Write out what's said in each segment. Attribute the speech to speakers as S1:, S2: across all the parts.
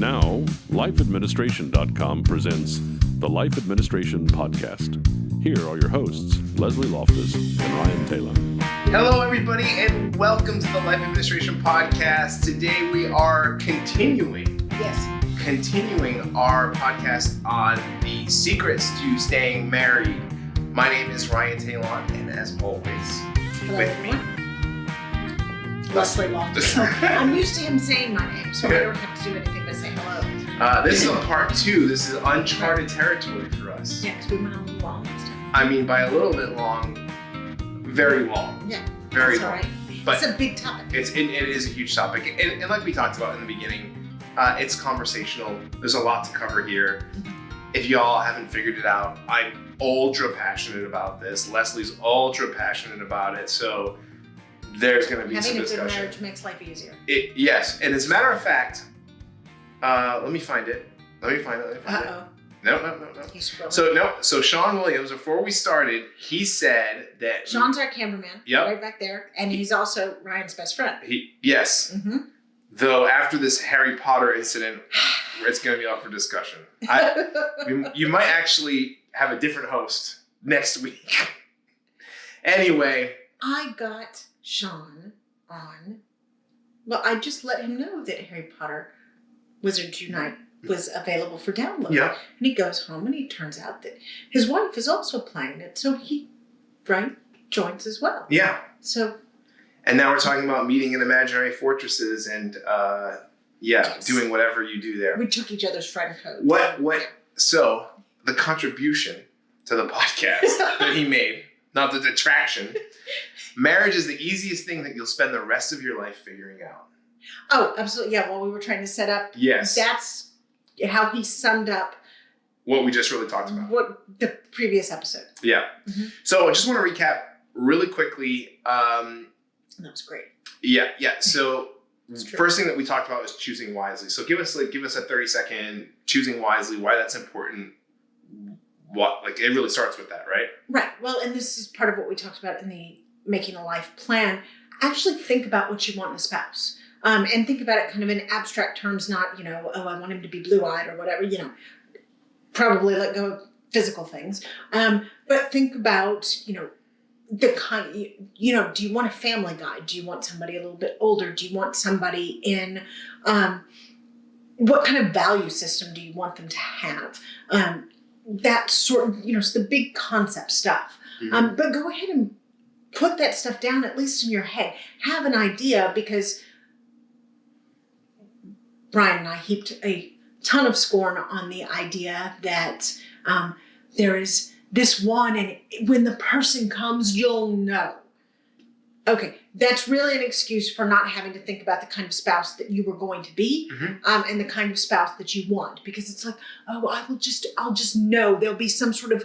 S1: Now, LifeAdministration.com presents the Life Administration Podcast. Here are your hosts, Leslie Loftus and Ryan Taylor.
S2: Hello, everybody, and welcome to the Life Administration Podcast. Today we are continuing our podcast on the secrets to staying married. My name is Ryan Taylor, and as always, with me,
S3: Leslie Loftus. I'm used to him saying my name, so I don't have to do anything but say hello.
S2: This is on part 2. This is uncharted territory for us.
S3: Yeah, because we went a little long this time.
S2: I mean, by a little bit long, very long.
S3: Yeah,
S2: very
S3: that's
S2: long.
S3: all right.
S2: But
S3: it's a big topic.
S2: It is a huge topic, and like we talked about in the beginning, it's conversational. There's a lot to cover here. If y'all haven't figured it out, I'm ultra passionate about this. Leslie's ultra passionate about it, so there's going to be some discussion.
S3: Having a good marriage makes life easier.
S2: Yes, and as a matter of fact, let me find it.
S3: Uh-oh.
S2: No.
S3: He's scrolling.
S2: So Sean Williams, before we started, he said that
S3: Sean's our cameraman,
S2: Yep.
S3: right back there, and he's also Ryan's best friend.
S2: Yes.
S3: Mm-hmm.
S2: Though after this Harry Potter incident, it's going to be up for discussion. You might actually have a different host next week. Anyway.
S3: I got Sean on. Well, I just let him know that Harry Potter Wizards Unite was available for download.
S2: Yeah.
S3: And he goes home and it turns out that his wife is also playing it. So he, joins as well.
S2: Yeah.
S3: So.
S2: And now we're talking about meeting in imaginary fortresses and,
S3: Yes.
S2: doing whatever you do there.
S3: We took each other's friend codes.
S2: So the contribution to the podcast that he made, not the detraction, marriage is the easiest thing that you'll spend the rest of your life figuring out.
S3: Oh, absolutely. Yeah, while we were trying to set up.
S2: Yes.
S3: That's how he summed up
S2: what we just really talked about.
S3: what the previous episode.
S2: Yeah.
S3: Mm-hmm.
S2: So I just want to recap really quickly.
S3: That was great.
S2: Yeah. So
S3: It's true.
S2: first thing that we talked about was choosing wisely. So give us a 30-second choosing wisely, why that's important. It really starts with that, right?
S3: Right. Well, and this is part of what we talked about in the Making a Life plan. Actually think about what you want in a spouse. And think about it kind of in abstract terms, not, I want him to be blue-eyed or whatever, probably let go of physical things. But think about, the kind, do you want a family guy? Do you want somebody a little bit older? Do you want somebody in, what kind of value system do you want them to have? That sort of, it's the big concept stuff.
S2: Mm-hmm.
S3: But go ahead and put that stuff down, at least in your head. Have an idea, because Brian and I heaped a ton of scorn on the idea that there is this one, and when the person comes, you'll know. Okay, that's really an excuse for not having to think about the kind of spouse that you were going to be, and the kind of spouse that you want, because it's like, I'll just know there'll be some sort of,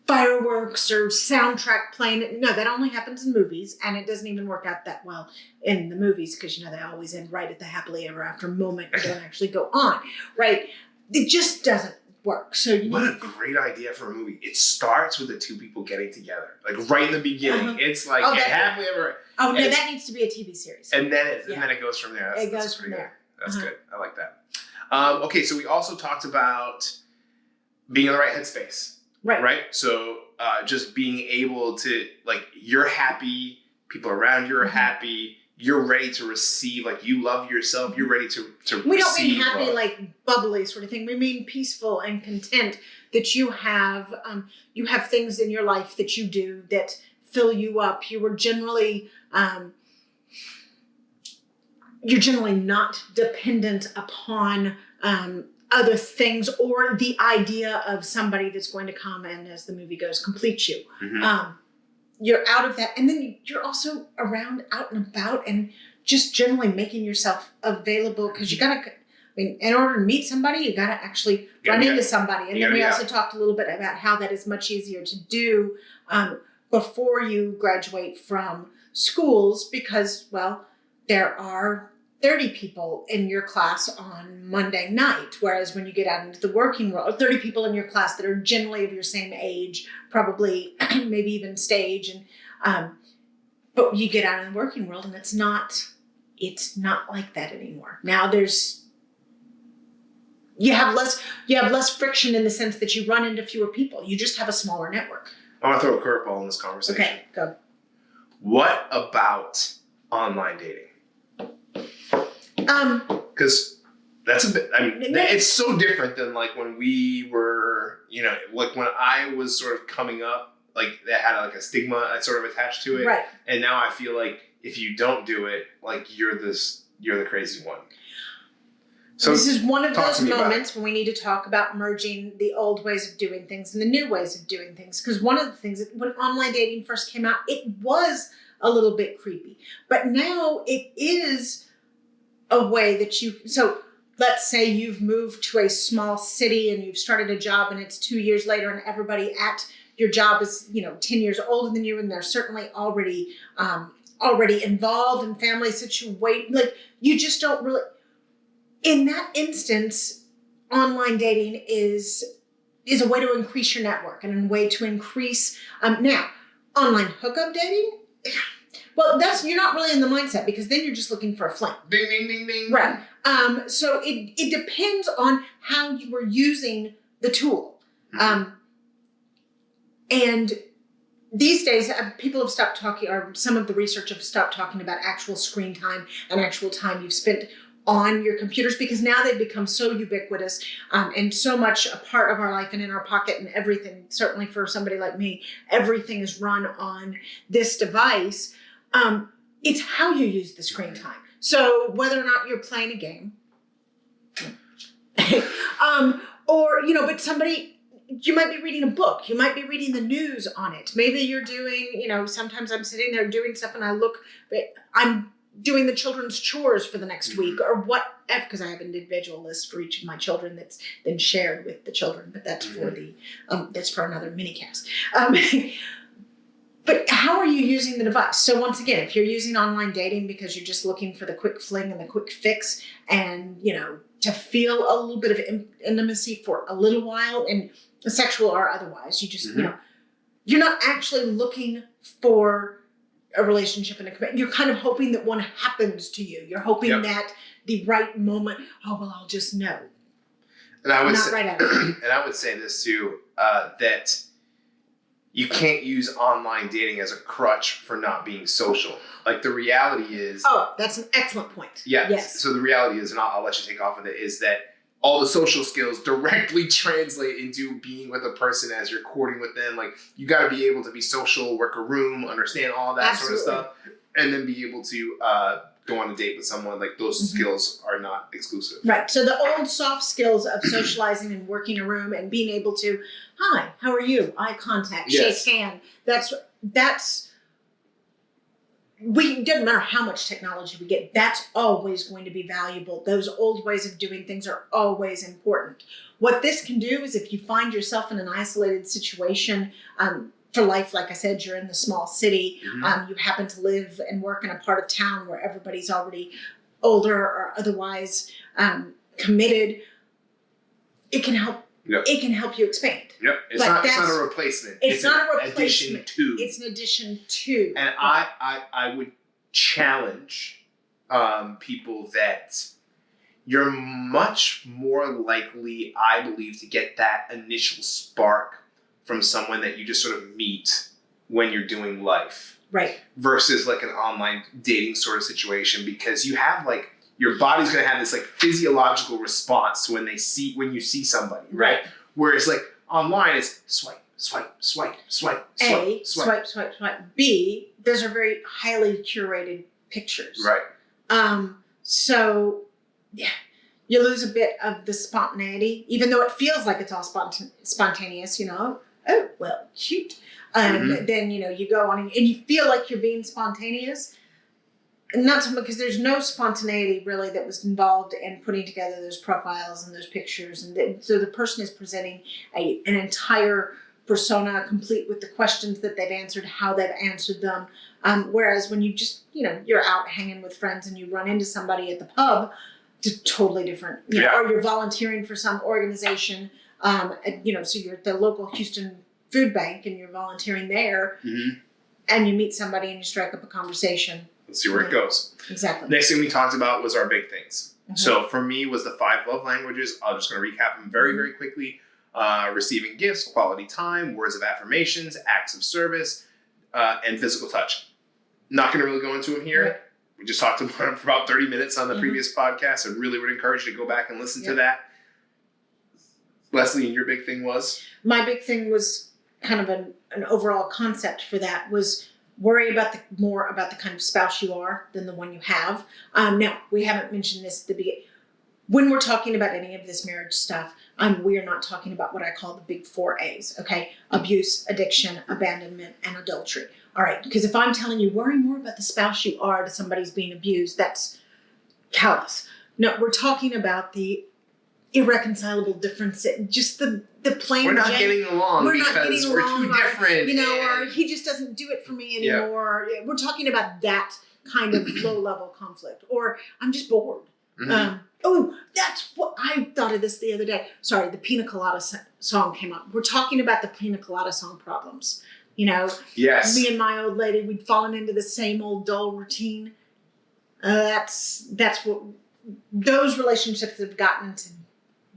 S3: fireworks or soundtrack playing. No, that only happens in movies, and it doesn't even work out that well in the movies, because they always end right at the happily ever after moment and don't actually go on, right? It just doesn't work. So
S2: what a great idea for a movie. It starts with the two people getting together, right in the beginning. It's like happily ever.
S3: Oh no, that needs to be a TV series.
S2: And then it goes from there.
S3: It goes from there.
S2: That's good. I like that. Okay, so we also talked about being in the right headspace. Right. So just being able to, you're happy, people around you are happy, you're ready to receive, you love yourself, you're ready to
S3: we
S2: receive.
S3: Don't mean happy,
S2: love.
S3: Bubbly sort of thing. We mean peaceful and content, that you have things in your life that you do that fill you up. You were generally, you're generally not dependent upon other things or the idea of somebody that's going to come and, as the movie goes, complete you.
S2: Mm-hmm.
S3: You're out of that. And then you're also around, out and about, and just generally making yourself available, because in order to meet somebody, you got to actually run into somebody. And then we also talked a little bit about how that is much easier to do before you graduate from schools, because, there are 30 people in your class on Monday night, whereas when you get out into the working world, 30 people in your class that are generally of your same age, probably maybe even stage, and but you get out in the working world and it's not like that anymore. Now there's you have less friction in the sense that you run into fewer people. You just have a smaller network.
S2: I want to throw a curveball in this conversation.
S3: Okay, go.
S2: What about online dating? Because that's a bit, I mean, it's so different than like when we were, like when I was sort of coming up, like that had like a stigma sort of attached to it.
S3: Right.
S2: And now I feel like if you don't do it, like you're the crazy one. So
S3: this is one of those moments when we need to talk about merging the old ways of doing things and the new ways of doing things. Because one of the things that when online dating first came out, it was a little bit creepy. But now it is a way that so let's say you've moved to a small city and you've started a job and it's 2 years later and everybody at your job is, 10 years older than you and they're certainly already involved in family situation. Like you just don't really... In that instance, online dating is a way to increase your network and a way to increase. Now, online hookup dating, well, you're not really in the mindset because then you're just looking for a fling.
S2: Ding, ding, ding, ding.
S3: Right. So it depends on how you were using the tool. And these days, people have stopped talking, or some of the research have stopped talking about actual screen time and actual time you've spent on your computers because now they've become so ubiquitous and so much a part of our life and in our pocket and everything. Certainly for somebody like me, everything is run on this device. It's how you use the screen time. So whether or not you're playing a game, but somebody, you might be reading a book. You might be reading the news on it. Maybe you're doing, sometimes I'm sitting there doing stuff and I'm doing the children's chores for the next week or what, because I have an individual list for each of my children that's been shared with the children, but that's for that's for another mini cast. But how are you using the device? So once again, if you're using online dating because you're just looking for the quick fling and the quick fix and, to feel a little bit of intimacy for a little while and sexual or otherwise, you just, you're not actually looking for a relationship and a commitment. You're kind of hoping that one happens to you. You're hoping that the right moment, I'll just know.
S2: And I would
S3: say, right out of it.
S2: And I would say this too, that you can't use online dating as a crutch for not being social. Like the reality is...
S3: Oh, that's an excellent point.
S2: Yeah. Yes. So the reality is, and I'll let you take off of it, is that all the social skills directly translate into being with a person as you're courting with them. Like you got to be able to be social, work a room, understand all that sort of stuff, and then be able to go on a date with someone. Like those skills are not exclusive.
S3: Right. So the old soft skills of socializing and working a room and being able to, hi, how are you? Eye contact, shake hand. It doesn't matter how much technology we get, that's always going to be valuable. Those old ways of doing things are always important. What this can do is if you find yourself in an isolated situation for life, like I said, you're in the small city, you happen to live and work in a part of town where everybody's already older or otherwise committed, it can help. Yep. It can help you expand.
S2: Yep. It's not a replacement.
S3: It's not a replacement.
S2: Addition to.
S3: It's an addition to.
S2: And I would challenge people that you're much more likely, I believe, to get that initial spark from someone that you just sort of meet when you're doing life.
S3: Right.
S2: Versus like an online dating sort of situation because you have like, your body's going to have this like physiological response when you see somebody, right? Whereas like online it's swipe, swipe, swipe, swipe,
S3: A,
S2: swipe.
S3: Swipe. B, those are very highly curated pictures.
S2: Right.
S3: So yeah, you lose a bit of the spontaneity, even though it feels like it's all spontaneous, oh, well, cute. Then, you go on and you feel like you're being spontaneous. Not so much because there's no spontaneity really that was involved in putting together those profiles and those pictures. And so the person is presenting an entire persona complete with the questions that they've answered, how they've answered them. Whereas when you just, you're out hanging with friends and you run into somebody at the pub, it's totally different. Or you're volunteering for some organization, so you're at the local Houston food bank and you're volunteering there and you meet somebody and you strike up a conversation.
S2: Let's see where it goes.
S3: Exactly.
S2: Next thing we talked about was our big things. So for me was the 5 love languages. I'm just going to recap them very, very quickly. Receiving gifts, quality time, words of affirmations, acts of service, and physical touch. Not going to really go into them here. Right. We just talked about them for about 30 minutes on the previous podcast. I really would encourage you to go back and listen to that. Leslie, and your big thing was?
S3: My big thing was kind of an overall concept for that was worry about more about the kind of spouse you are than the one you have. Now, we haven't mentioned this at the beginning. When we're talking about any of this marriage stuff, we are not talking about what I call the big 4 A's, okay? Abuse, addiction, abandonment, and adultery. All right, because if I'm telling you worry more about the spouse you are to somebody's being abused, that's callous. No, we're talking about the irreconcilable difference, just the plain.
S2: We're not getting along because we're too different.
S3: Or he just doesn't do it for me anymore. Yeah. We're talking about that kind of low-level conflict. Or I'm just bored. That's what I thought of this the other day. Sorry, the Pina Colada song came up. We're talking about the Pina Colada song problems.
S2: Yes.
S3: Me and my old lady, we'd fallen into the same old dull routine. That's what those relationships have gotten to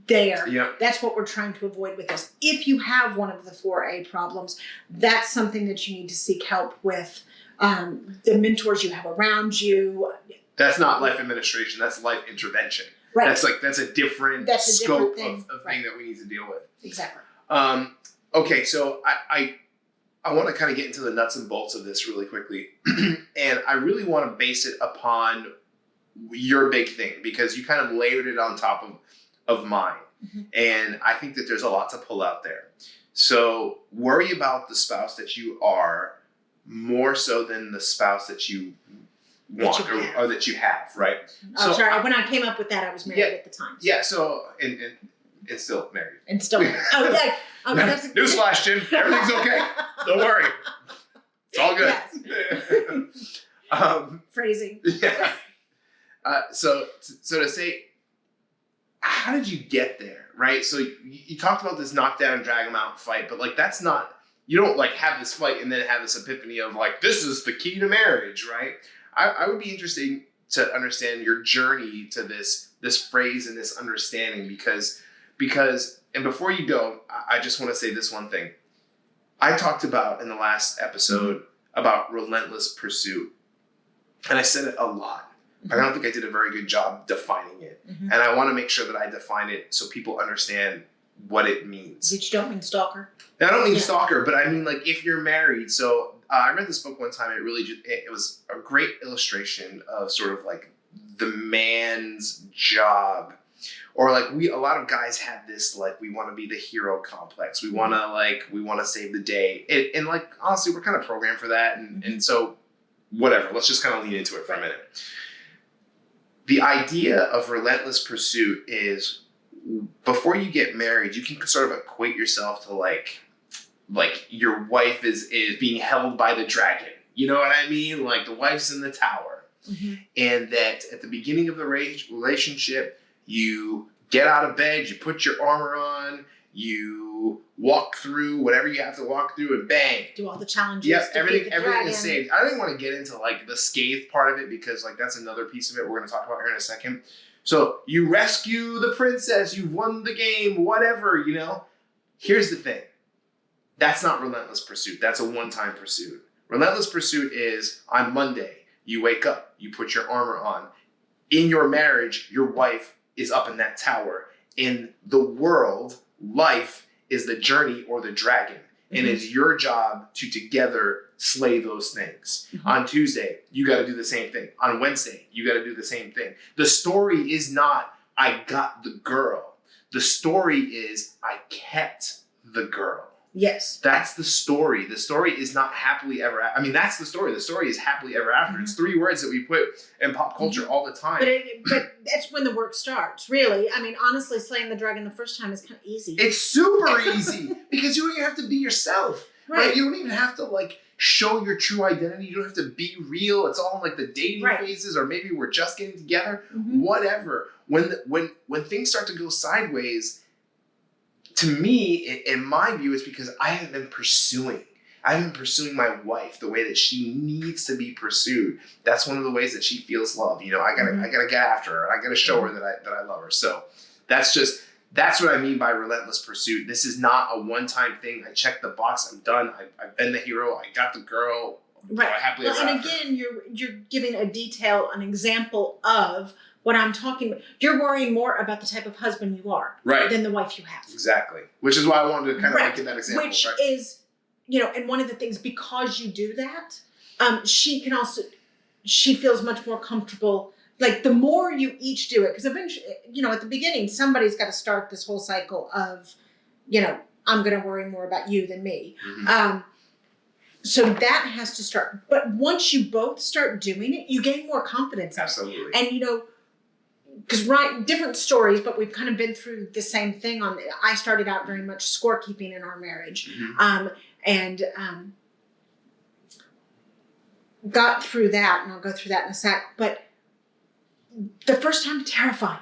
S3: there.
S2: Yep.
S3: That's what we're trying to avoid with this. If you have one of the 4A problems, that's something that you need to seek help with. The mentors you have around you.
S2: That's not life administration. That's life intervention.
S3: Right.
S2: That's a different scope of thing that we need to deal with.
S3: Exactly.
S2: Okay, so I want to kind of get into the nuts and bolts of this really quickly. And I really want to base it upon your big thing because you kind of layered it on top of mine. And I think that there's a lot to pull out there. So worry about the spouse that you are more so than the spouse that you want or that you have, right?
S3: Oh, so sorry. When I came up with that, I was married at the time.
S2: So. Yeah, so and still married.
S3: And still married. Oh, yeah. That's
S2: Newsflash, Jim. Everything's okay. Don't worry. It's all good.
S3: Yes. Phrasing.
S2: Yeah. So to say, how did you get there, right? So you talked about this knockdown, drag them out fight, but like that's not, you don't like have this fight and then have this epiphany of like, this is the key to marriage, right? I would be interested to understand your journey to this phrase and this understanding because, and before you go, I just want to say this one thing. I talked about in the last episode about relentless pursuit. And I said it a lot. I don't think I did a very good job defining it. And I want to make sure that I define it so people understand what it means.
S3: You don't mean stalker?
S2: I don't mean stalker, but I mean like if you're married. So I read this book one time. It was a great illustration of sort of like the man's job. Or like a lot of guys have this, like, we want to be the hero complex. We want to save the day. And like, honestly, we're kind of programmed for that. And so whatever, let's just kind of lean into it for a minute. The idea of relentless pursuit is before you get married, you can sort of equate yourself to like your wife is being held by the dragon. You know what I mean? Like the wife's in the tower. And that at the beginning of the relationship, you get out of bed, you put your armor on, you walk through whatever you have to walk through and bang.
S3: Do all the challenges.
S2: Yeah, everything is saved. I don't want to get into like the scathe part of it because like that's another piece of it we're going to talk about here in a second. So you rescue the princess, you've won the game, whatever, you know. Here's the thing. That's not relentless pursuit. That's a one-time pursuit. Relentless pursuit is on Monday, you wake up, you put your armor on. In your marriage, your wife is up in that tower. In the world, life is the journey or the dragon. And it's your job to together slay those things. On Tuesday, you got to do the same thing. On Wednesday, you got to do the same thing. The story is not, I got the girl. The story is, I kept the girl.
S3: Yes.
S2: That's the story. The story is not happily ever after. I mean, that's the story. The story is happily ever after. It's 3 words that we put in pop culture all the time.
S3: But that's when the work starts, really. I mean, honestly, slaying the dragon the first time is kind of easy.
S2: It's super easy because you don't even have to be yourself. Right? You don't even have to like show your true identity. You don't have to be real. It's all in like the dating phases, or maybe we're just getting together. Whatever. When things start to go sideways, to me, in my view, is because I haven't been pursuing. I haven't been pursuing my wife the way that she needs to be pursued. That's one of the ways that she feels love. You know, I gotta get after her. I gotta show her that I love her. So that's what I mean by relentless pursuit. This is not a one-time thing. I checked the box. I'm done. I've been the hero. I got the girl.
S3: Right.
S2: Happily
S3: well, and again, you're giving an example of what I'm talking about. You're worrying more about the type of husband you are than the wife you have.
S2: Exactly. Which is why I wanted to kind of give that example.
S3: Which is, you know, and one of the things, because you do that, she feels much more comfortable. Like, the more you each do it, because eventually, you know, at the beginning, somebody's got to start this whole cycle of, you know, I'm going to worry more about you than me. Mm-hmm. So that has to start. But once you both start doing it, you gain more confidence.
S2: Absolutely.
S3: And, you know, because different stories, but we've kind of been through the same thing. I started out very much scorekeeping in our marriage, and got through that, and I'll go through that in a sec. But the first time, terrifying.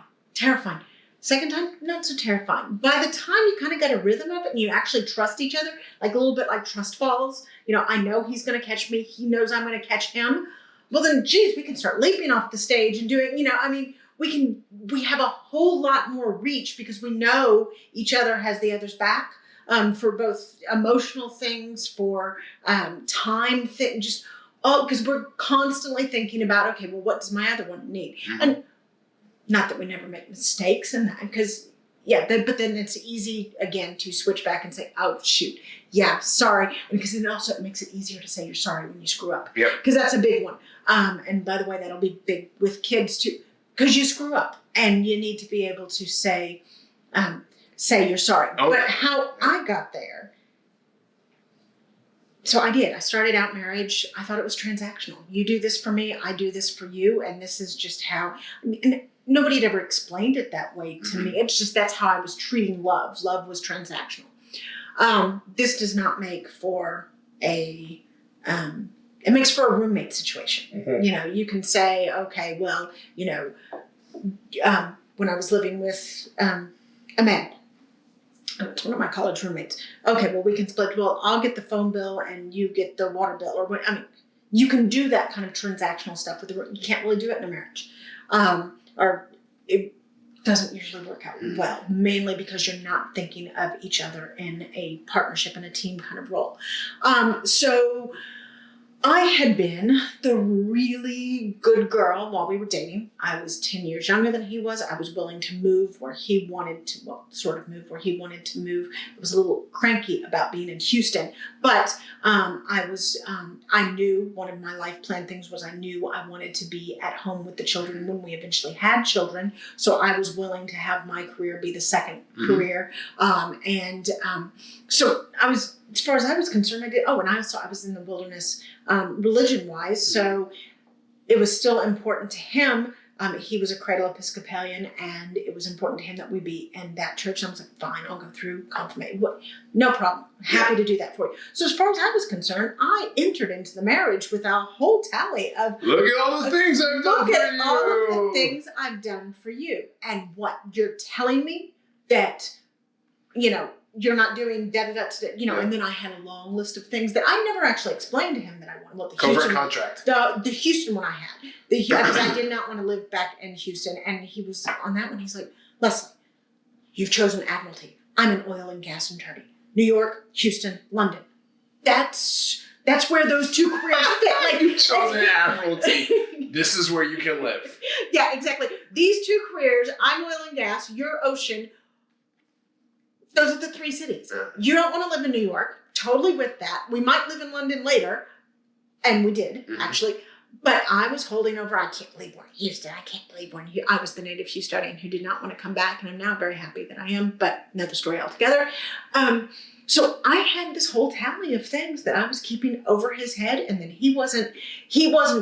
S3: Second time, not so terrifying. By the time you kind of get a rhythm of it and you actually trust each other, like a little bit like trust falls, you know, I know he's going to catch me. He knows I'm going to catch him. Well, then, geez, we can start leaping off the stage and doing, you know, I mean, we have a whole lot more reach because we know each other has the other's back, for both emotional things, for time things, just all, because we're constantly thinking about, okay, well, what does my other one need? Mm-hmm. And not that we never make mistakes in that, because but then it's easy again to switch back and say, oh shoot, yeah, sorry, because then also it makes it easier to say you're sorry when you screw up, because that's a big one. And by the way, that'll be big with kids too, because you screw up and you need to be able to say you're sorry. Okay. But how I got there. So I started out marriage. I thought it was transactional. You do this for me, I do this for you, and this is just how. And nobody had ever explained it that way to me. It's just that's how I was treating love. Love was transactional. This does not make for it makes for a roommate situation. Mm-hmm. You know, you can say, okay, well, you know, when I was living with a man. It's one of my college roommates. Okay, well, we can split. Well, I'll get the phone bill and you get the water bill, or what? I mean, you can do that kind of transactional stuff with you can't really do it in a marriage, or it doesn't usually work out well. Mainly because you're not thinking of each other in a partnership and a team kind of role. So I had been the really good girl while we were dating. I was 10 years younger than he was. I was willing to move where he wanted to, where he wanted to move. I was a little cranky about being in Houston, but I knew one of my life plan things was I knew I wanted to be at home with the children when we eventually had children. So I was willing to have my career be the second career. So I was, as far as I was concerned, and I was in the wilderness religion-wise, so it was still important to him. He was a cradle Episcopalian, and it was important to him that we be in that church. And I was like, fine, I'll go through confirmation. No problem. Happy to do that for you. So as far as I was concerned, I entered into the marriage with a whole tally of...
S2: Look at all the things I've done for you.
S3: Look at all of the things I've done for you. And what you're telling me that, you know, you're not doing da-da-da, you know, and then I had a long list of things that I never actually explained to him that I wanted. Well,
S2: Covert contract.
S3: The Houston one I had. Because I did not want to live back in Houston. And he was on that one. He's like, Leslie, you've chosen Admiralty. I'm an oil and gas attorney. New York, Houston, London. That's where those two careers fit. Like,
S2: you've chosen Admiralty. This is where you can live.
S3: Yeah, exactly. These two careers, I'm oil and gas, you're ocean. Those are the three cities. Yeah. You don't want to live in New York. Totally with that. We might live in London later. And we did, actually. But I was holding over. I can't believe we're in Houston. I can't believe we're in Houston. I was the native Houstonian who did not want to come back. And I'm now very happy that I am. But another story altogether. So I had this whole tally of things that I was keeping over his head. And then he wasn't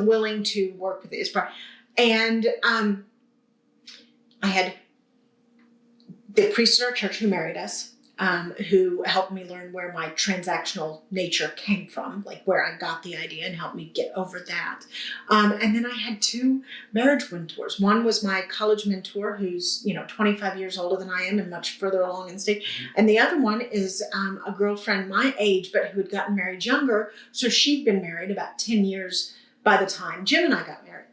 S3: willing to work with his bride. And I had the priest at our church who married us. who helped me learn where my transactional nature came from, like where I got the idea, and helped me get over that. And then I had 2 marriage mentors. One was my college mentor, who's 25 years older than I am and much further along in the state. And the other one is a girlfriend my age, but who had gotten married younger. So she'd been married about 10 years by the time Jim and I got married.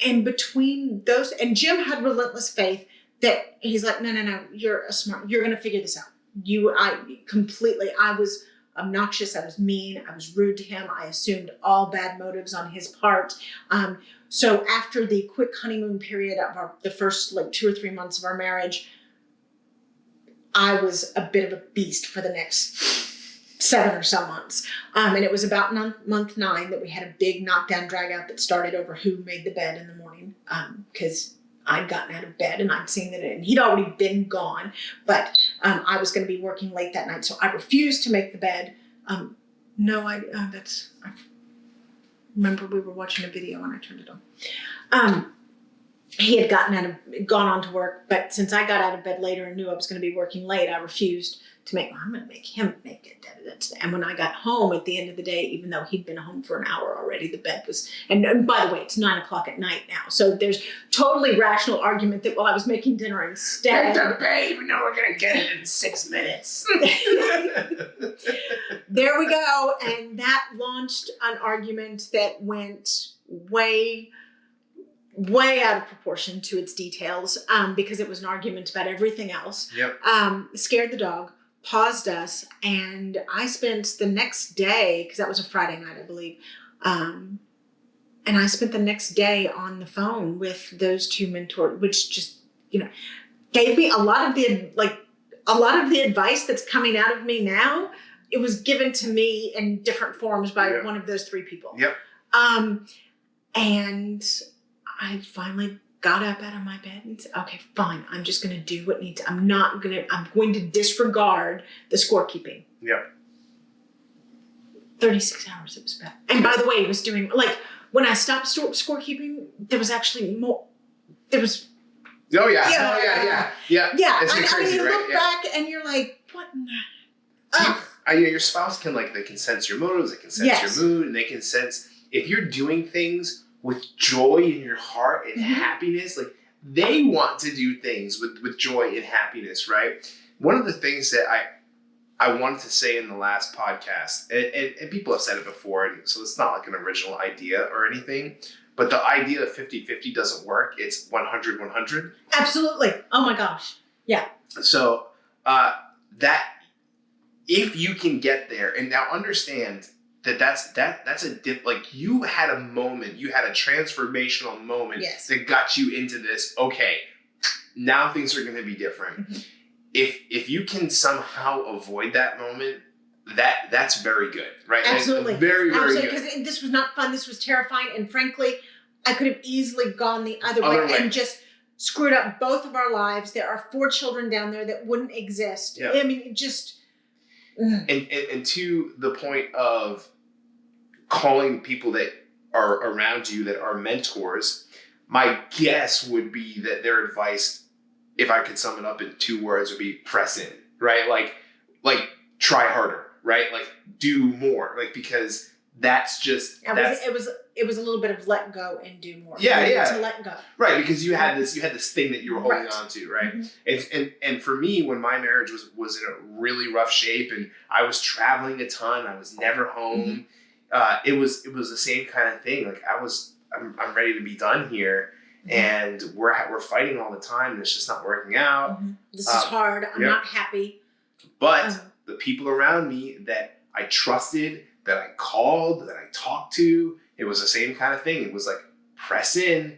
S3: And between those, and Jim had relentless faith that he's like, no, you're going to figure this out. I was obnoxious. I was mean. I was rude to him. I assumed all bad motives on his part. So after the quick honeymoon period of the first 2 or 3 months of our marriage, I was a bit of a beast for the next 7 or so months. And it was about month 9 that we had a big knockdown drag out that started over who made the bed in the morning. Because I'd gotten out of bed and I'd seen that and he'd already been gone, but I was going to be working late that night. So I refused to make the bed. I remember we were watching a video and I turned it on. He had gone on to work, but since I got out of bed later and knew I was going to be working late, I refused to I'm going to make him make it. And when I got home at the end of the day, even though he'd been home for an hour already, the bed was, and by the way, it's 9:00 at night now. So there's totally rational argument that while I was making dinner instead.
S2: Get the babe, no, we're going to get it in 6 minutes.
S3: There we go. And that launched an argument that went way out of proportion to its details, because it was an argument about everything else.
S2: Yep.
S3: Scared the dog, paused us, and I spent the next day, because that was a Friday night, I believe, and I spent the next day on the phone with those 2 mentors, which just, gave me a lot of the advice that's coming out of me now. It was given to me in different forms by one of those 3 people.
S2: Yep.
S3: And I finally got up out of my bed and said, okay, fine. I'm just going to do what needs. I'm going to disregard the scorekeeping.
S2: Yeah.
S3: 36 hours it was bad. And by the way, it was doing, when I stopped scorekeeping, there was actually more, there was.
S2: Oh yeah. Yeah. It's crazy,
S3: you
S2: right?
S3: look back and you're like, what in the?
S2: Your spouse can they can sense your motives, they can sense your mood, and they can sense if you're doing things with joy in your heart and happiness, they want to do things with joy and happiness, right? One of the things that I wanted to say in the last podcast, and people have said it before, and so it's not an original idea or anything, but the idea of 50-50 doesn't work. It's 100-100.
S3: Absolutely. Oh my gosh. Yeah.
S2: So that if you can get there, and now understand that's you had a moment, you had a transformational moment that got you into this. Okay, now things are going to be different. Mm-hmm. If you can somehow avoid that moment, that's very good, right?
S3: Absolutely,
S2: very good.
S3: Because this was not fun. This was terrifying, and frankly, I could have easily gone the other way and just screwed up both of our lives. There are 4 children down there that wouldn't exist.
S2: Yeah.
S3: I mean, it just.
S2: And to the point of calling people that are around you that are mentors, my guess would be that their advice, if I could sum it up in 2 words, would be press in, right? Like try harder, right? Do more, because that's just it was a little bit of let go and do more. To let go, right? Because you had this thing that you were holding on to, right? Mm-hmm. And for me, when my marriage was in a really rough shape and I was traveling a ton, I was never home. Mm-hmm. It was the same kind of thing. I'm ready to be done here, and we're fighting all the time, and it's just not working out.
S3: Mm-hmm. This is hard. I'm not happy.
S2: But the people around me that I trusted, that I called, that I talked to, it was the same kind of thing. It was press in.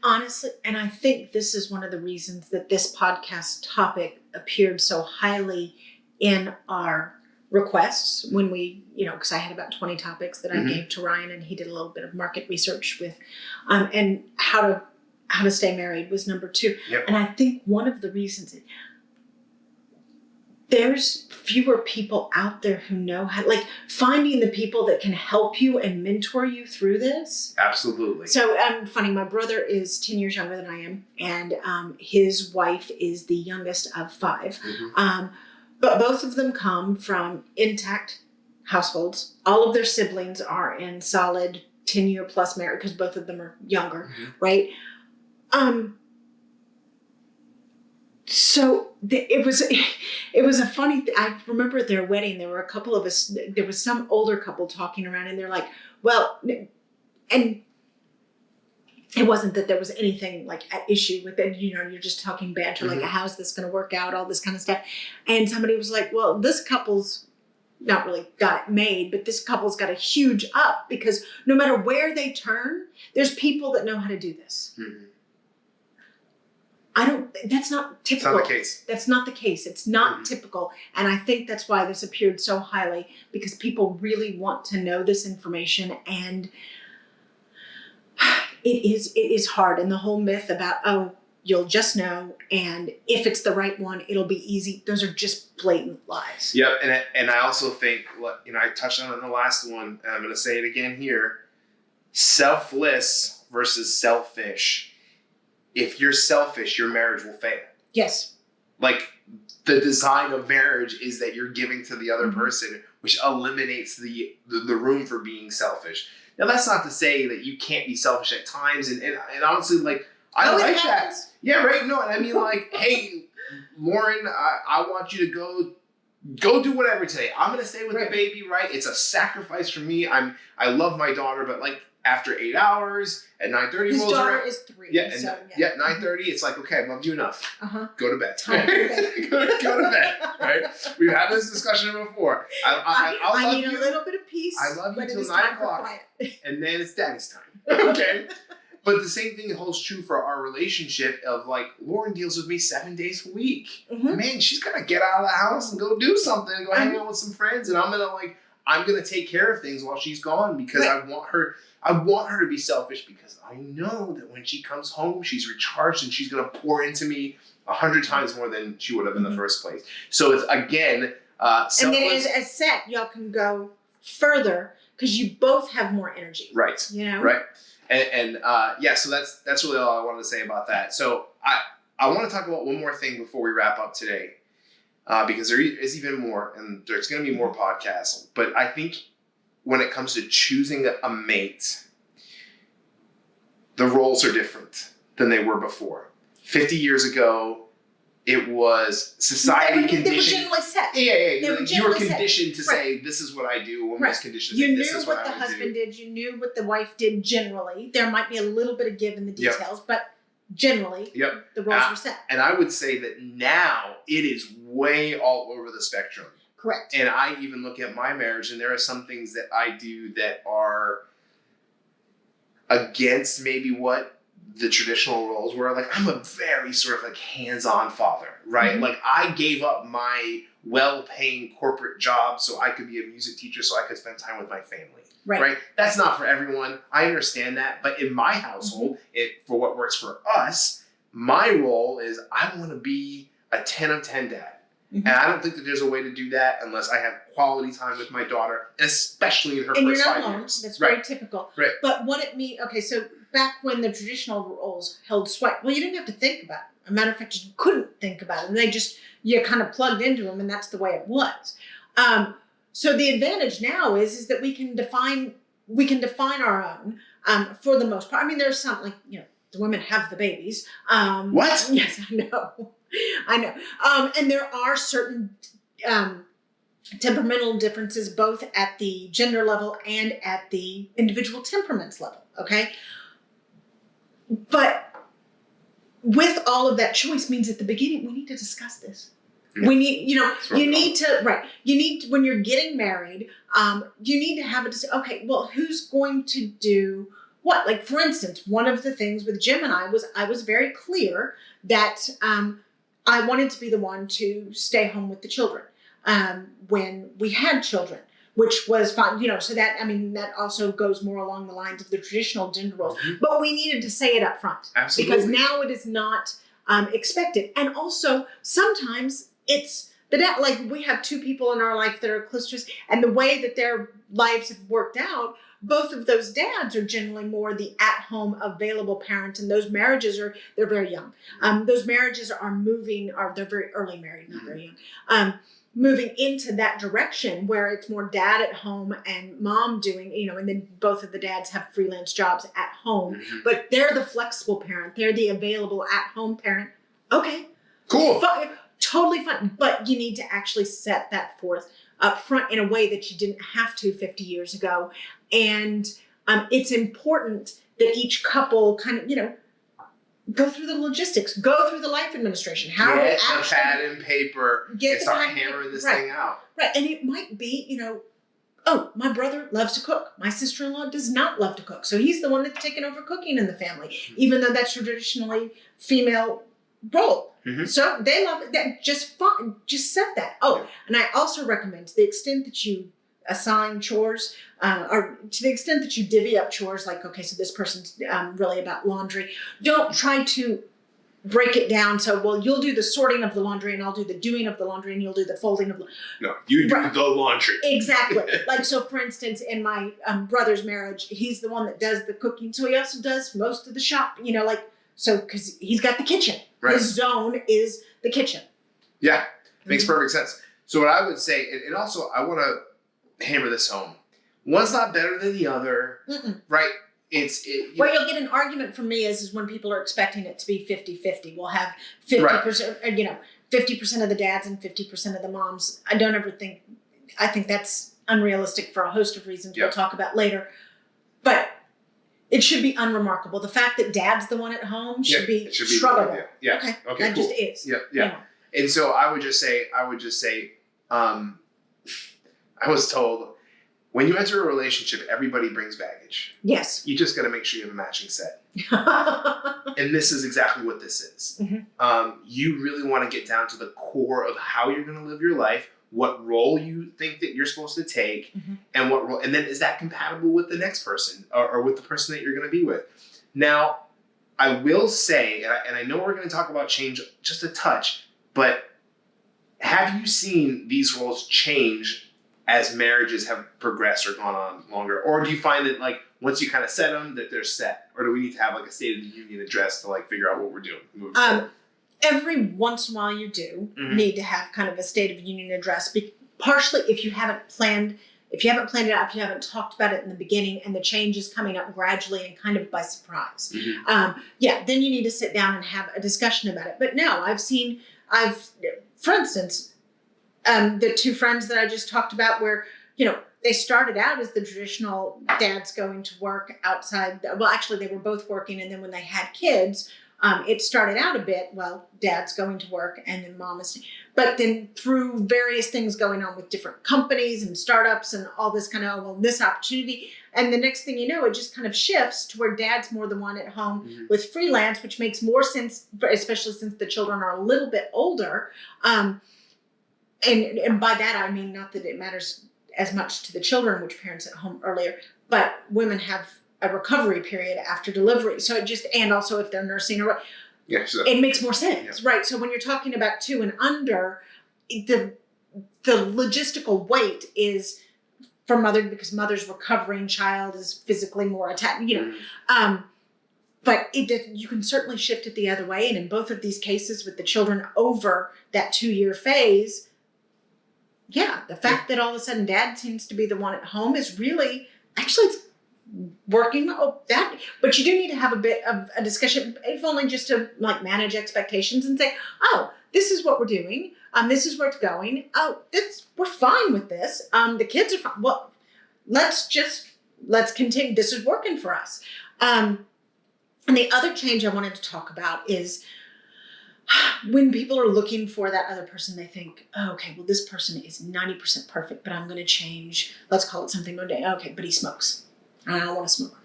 S3: Honestly, and I think this is one of the reasons that this podcast topic appeared so highly in our requests when we, because I had about 20 topics that I gave to Ryan, and he did a little bit of market research with, and how to stay married was number 2.
S2: Yep.
S3: And I think one of the reasons there's fewer people out there who know how, like finding the people that can help you and mentor you through this.
S2: Absolutely.
S3: So funny, my brother is 10 years younger than I am, and his wife is the youngest of 5.
S2: Mm-hmm.
S3: But both of them come from intact households. All of their siblings are in solid 10-year plus marriage because both of them are younger, right? So it was a funny I remember at their wedding, there were a couple of us, there was some older couple talking around, and they're like, well, and it wasn't that there was anything like at issue with it, you're just talking banter, like how's this going to work out, all this kind of stuff. And somebody was like, well, this couple's not really got it made, but this couple's got a huge up because no matter where they turn, there's people that know how to do this. That's not typical.
S2: It's not the case.
S3: That's not the case. It's not typical. And I think that's why this appeared so highly, because people really want to know this information, and it is hard. And the whole myth about, oh, you'll just know, and if it's the right one, it'll be easy. Those are just blatant lies.
S2: Yep. And I also think, I touched on it in the last one, and I'm going to say it again here. Selfless versus selfish. If you're selfish, your marriage will fail.
S3: Yes.
S2: Like, the design of marriage is that you're giving to the other person, which eliminates the room for being selfish. Now, that's not to say that you can't be selfish at times, and honestly, like, I like that. Yeah, right. No, and I mean, like, hey, Lauren, I want you to go do whatever today. I'm gonna stay with the baby, right? It's a sacrifice for me. I love my daughter, but like after 8 hours at 9:30,
S3: his daughter is 3.
S2: Yeah, 9:30. It's like, okay, I've loved you enough. Go to bed.
S3: Time to
S2: go to bed. Right? We've had this discussion before.
S3: I need a little bit of peace.
S2: I love you till 9 o'clock, and then it's daddy's time. Okay. But the same thing holds true for our relationship of, like, Lauren deals with me 7 days a week. Man, she's got to get out of the house and go do something, and go hang out with some friends. And I'm going to take care of things while she's gone, because I want her to be selfish, because I know that when she comes home, she's recharged and she's going to pour into me 100 times more than she would have in the first place. So it's, again, selfless.
S3: And then as set, y'all can go further because you both have more energy.
S2: Right.
S3: You know?
S2: Right. And so that's really all I wanted to say about that. So I want to talk about one more thing before we wrap up today, because there is even more, and there's going to be more podcasts. But I think when it comes to choosing a mate, the roles are different than they were before. 50 years ago, it was society conditioned.
S3: They were generally set.
S2: Yeah. You were conditioned to say, this is what I do. Woman was conditioned to say, this is what I do.
S3: You knew what the husband did. You knew what the wife did generally. There might be a little bit of give in the details, but generally, the roles were set.
S2: And I would say that now it is way all over the spectrum.
S3: Correct.
S2: And I even look at my marriage, and there are some things that I do that are against maybe what the traditional roles were. Like, I'm a very sort of like hands-on father, right? Like, I gave up my well-paying corporate job so I could be a music teacher, so I could spend time with my family. Right? That's not for everyone. I understand that. But in my household, for what works for us, my role is I want to be a 10 of 10 dad. And I don't think that there's a way to do that unless I have quality time with my daughter, especially in her first 5 years.
S3: That's very typical.
S2: Right.
S3: But what it means, okay, so back when the traditional roles held sway, well, you didn't have to think about it. As a matter of fact, you couldn't think about it. And you kind of plugged into them, and that's the way it was. So the advantage now is that we can define our own for the most part. I mean, there's some, like, the women have the babies.
S2: What?
S3: Yes, I know. And there are certain temperamental differences both at the gender level and at the individual temperaments level, okay? But with all of that choice means at the beginning, we need to discuss this. Yeah. We need, when you're getting married, you need to have okay, well, who's going to do what? Like, for instance, one of the things with Jim and I was very clear that I wanted to be the one to stay home with the children when we had children, which was fine, so that, that also goes more along the lines of the traditional gender roles. But we needed to say it up front.
S2: Absolutely.
S3: Because now it is not expected. And also, sometimes it's the dad, like we have two people in our life that are close to us, and the way that their lives have worked out, both of those dads are generally more the at-home available parent, and those marriages they're very young. Those marriages they're very early married, not very young. Moving into that direction where it's more dad at home and mom doing, and then both of the dads have freelance jobs at home, but they're the flexible parent. They're the available at-home parent. Okay.
S2: Cool.
S3: Fine, totally fine. But you need to actually set that forth up front in a way that you didn't have to 50 years ago. And it's important that each couple kind of, go through the logistics, go through the life administration. How
S2: get the pad and paper and start hammering this
S3: right.
S2: thing out.
S3: Right. And it might be, oh, my brother loves to cook. My sister-in-law does not love to cook. So he's the one that's taken over cooking in the family, even though that's traditionally female role. Mm-hmm. So they love it. That just fun. Just set that. Oh, and I also recommend, to the extent that you assign chores, or to the extent that you divvy up chores, like, okay, so this person's really about laundry, don't try to break it down. So, well, you'll do the sorting of the laundry and I'll do the doing of the laundry and you'll do the folding of the
S2: No, you do the laundry.
S3: Exactly. Like, so for instance, in my brother's marriage, he's the one that does the cooking. So he also does most of the shop, so because he's got the kitchen. Right. His zone is the kitchen.
S2: Yeah, makes perfect sense. So what I would say, and also I want to hammer this home. One's not better than the other, right?
S3: Where you'll get an argument from me is when people are expecting it to be 50-50. We'll have 50%, 50% of the dads and 50% of the moms. I think that's unrealistic for a host of reasons we'll talk about later. But it should be unremarkable. The fact that dad's the one at home should be struggling.
S2: Yeah.
S3: Okay.
S2: Okay.
S3: That
S2: Cool.
S3: just is.
S2: Yeah. And so I would just say, I was told, when you enter a relationship, everybody brings baggage.
S3: Yes.
S2: You just got to make sure you have a matching set. And this is exactly what this is. Mm-hmm. You really want to get down to the core of how you're going to live your life, what role you think that you're supposed to take, and what role, and then is that compatible with the next person or with the person that you're going to be with? Now, I will say, and I know we're going to talk about change just a touch, but have you seen these roles change as marriages have progressed or gone on longer? Or do you find that, like, once you kind of set them, that they're set? Or do we need to have, like, a State of the Union address to, like, figure out what we're doing moving forward?
S3: Every once in a while you do need to have kind of a State of the Union address. Partially if you haven't planned it out, if you haven't talked about it in the beginning and the change is coming up gradually and kind of by surprise. Then you need to sit down and have a discussion about it. But no, for instance, the two friends that I just talked about where, they started out as the traditional dad's going to work outside. Well, actually, they were both working. And then when they had kids, it started out a bit, well, dad's going to work and then mom is. But then through various things going on with different companies and startups and all this kind of, this opportunity. And the next thing you know, it just kind of shifts to where dad's more the one at home with freelance, which makes more sense, especially since the children are a little bit older. And by that, I mean, not that it matters as much to the children, which parents at home earlier, but women have a recovery period after delivery. So and also if they're nursing or it makes more sense, right? So when you're talking about 2 and under, the logistical weight is for mother, because mother's recovering, child is physically more attached, but you can certainly shift it the other way. And in both of these cases with the children over that 2-year phase, the fact that all of a sudden dad seems to be the one at home is really, actually it's working. But you do need to have a bit of a discussion, if only just to like manage expectations and say, oh, this is what we're doing. This is where it's going. Oh, we're fine with this. The kids are fine. Well, let's continue. This is working for us. And the other change I wanted to talk about is when people are looking for that other person, they think, oh, okay, well, this person is 90% perfect, but I'm going to change. Let's call it something mundane. Okay, but he smokes. I don't want to smoke.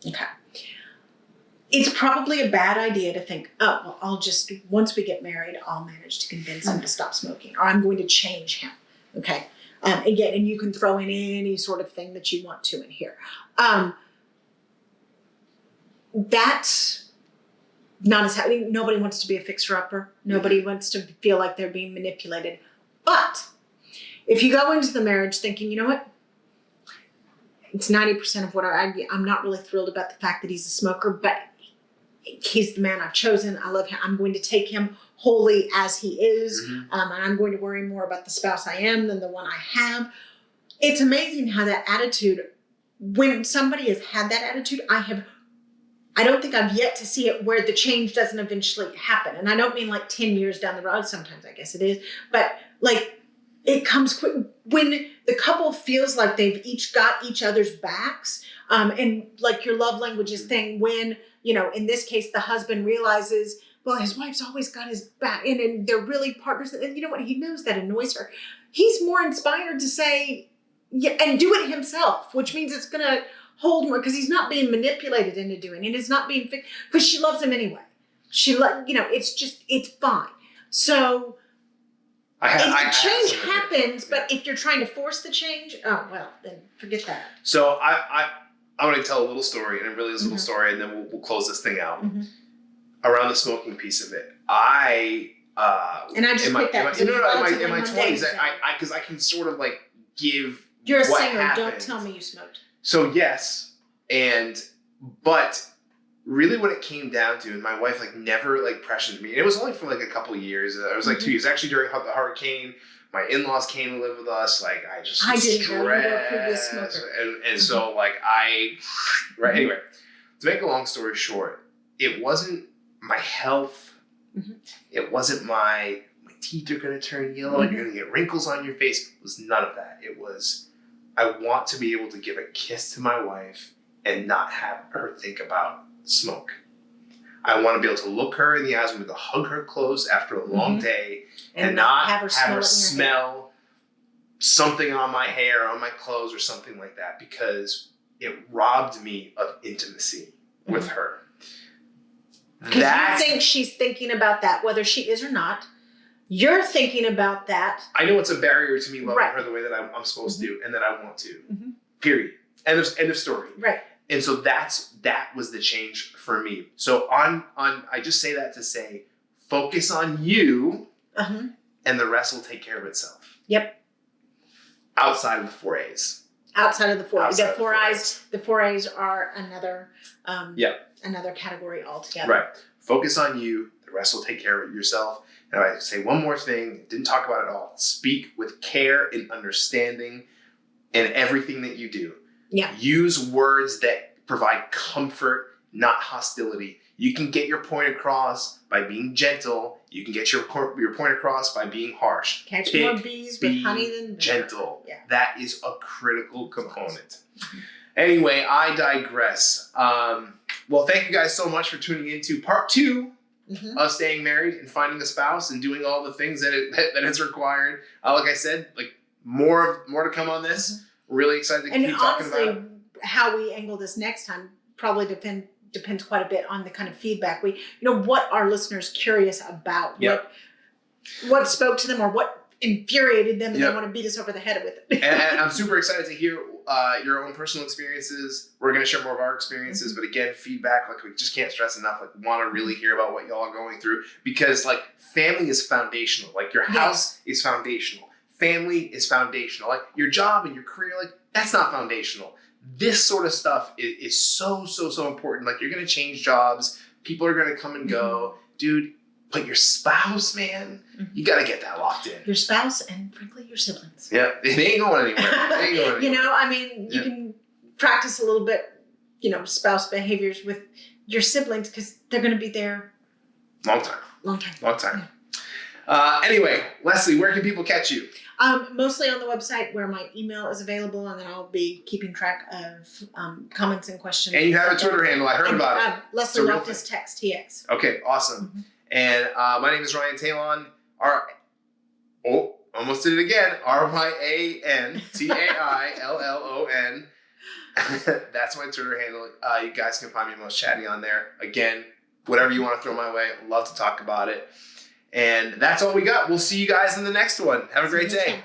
S3: Okay. It's probably a bad idea to think, oh, well, once we get married, I'll manage to convince him to stop smoking, or I'm going to change him. Okay. Again, and you can throw in any sort of thing that you want to in here. That's not as happening. Nobody wants to be a fixer-upper. Nobody wants to feel like they're being manipulated. But if you go into the marriage thinking, you know what, it's 90% of what I'm not really thrilled about the fact that he's a smoker, but he's the man I've chosen. I love him. I'm going to take him wholly as he is. And I'm going to worry more about the spouse I am than the one I have. It's amazing how that attitude, when somebody has had that attitude, I don't think I've yet to see it where the change doesn't eventually happen. And I don't mean like 10 years down the road. Sometimes I guess it is. But like it comes quick when the couple feels like they've each got each other's backs. And like your love languages thing, when, you know, in this case, the husband realizes, well, his wife's always got his back and they're really partners. And you know what? He knows that annoys her. He's more inspired to say, yeah, and do it himself, which means it's going to hold more because he's not being manipulated into doing it. It's not being, because she loves him anyway. It's fine. So change happens, but if you're trying to force the change, oh, well, then forget that.
S2: So I want to tell a little story, and it really is a little story, and then we'll close this thing out. Around the smoking piece of it. In my 20s, because I can sort of like give.
S3: You're a singer. Happened. Don't tell me you smoked.
S2: So yes, but really, what it came down to, and my wife like never like pressured me. And it was only for like a couple of years. It was like 2 years. Actually, during the hurricane, my in-laws came to live with us. Like I didn't know you were a previous smoker. And so like anyway, to make a long story short, it wasn't my health. It wasn't my teeth are going to turn yellow and you're going to get wrinkles on your face. It was none of that. It was, I want to be able to give a kiss to my wife and not have her think about smoke. I want to be able to look her in the eyes and be able to hug her close after a long day and not have her smell something on my hair, on my clothes or something like that, because it robbed me of intimacy with her.
S3: Because you think she's thinking about that, whether she is or not. You're thinking about that.
S2: I know it's a barrier to me loving her the way that I'm supposed to and that I want to. Period. End of story.
S3: Right.
S2: And so that was the change for me. So I just say that to say, focus on you and the rest will take care of itself.
S3: Yep.
S2: Outside of the 4 A's.
S3: Outside of the 4 A's. The 4 A's are another category altogether.
S2: Right. Focus on you. The rest will take care of it yourself. And I say one more thing, didn't talk about it at all. Speak with care and understanding in everything that you do.
S3: Yeah.
S2: Use words that provide comfort, not hostility. You can get your point across by being gentle. You can get your point across by being harsh.
S3: Catch more bees with honey than
S2: gentle. Yeah. That is a critical component. Anyway, I digress. Well, thank you guys so much for tuning into part 2 of staying married and finding a spouse and doing all the things that it's required. Like I said, like more to come on this. Really excited to keep talking about it.
S3: How we angle this next time probably depends quite a bit on the kind of feedback what are listeners curious about, what spoke to them or what infuriated them and they want to beat us over the head with it.
S2: and I'm super excited to hear your own personal experiences. We're going to share more of our experiences, but again, feedback, like we just can't stress enough, like want to really hear about what y'all are going through, because like family is foundational. Like your house is foundational. Family is foundational. Like your job and your career, like that's not foundational. This sort of stuff is so important. Like you're going to change jobs. People are going to come and go. Dude, but your spouse, man, you got to get that locked in.
S3: Your spouse and frankly, your siblings.
S2: Yeah, they ain't going anywhere.
S3: You can practice a little bit, spouse behaviors with your siblings because they're going to be there.
S2: Long time. Yeah. Anyway, Leslie, where can people catch you?
S3: Mostly on the website where my email is available, and then I'll be keeping track of comments and questions.
S2: And you have a Twitter handle. I heard about it.
S3: Leslie Loftus Text TX.
S2: Okay, awesome. And my name is Ryan Talon. Almost did it again. RyanTaillon. That's my Twitter handle. You guys can find me most chatty on there. Again, whatever you want to throw my way, I'd love to talk about it. And that's all we got. We'll see you guys in the next one. Have a great day.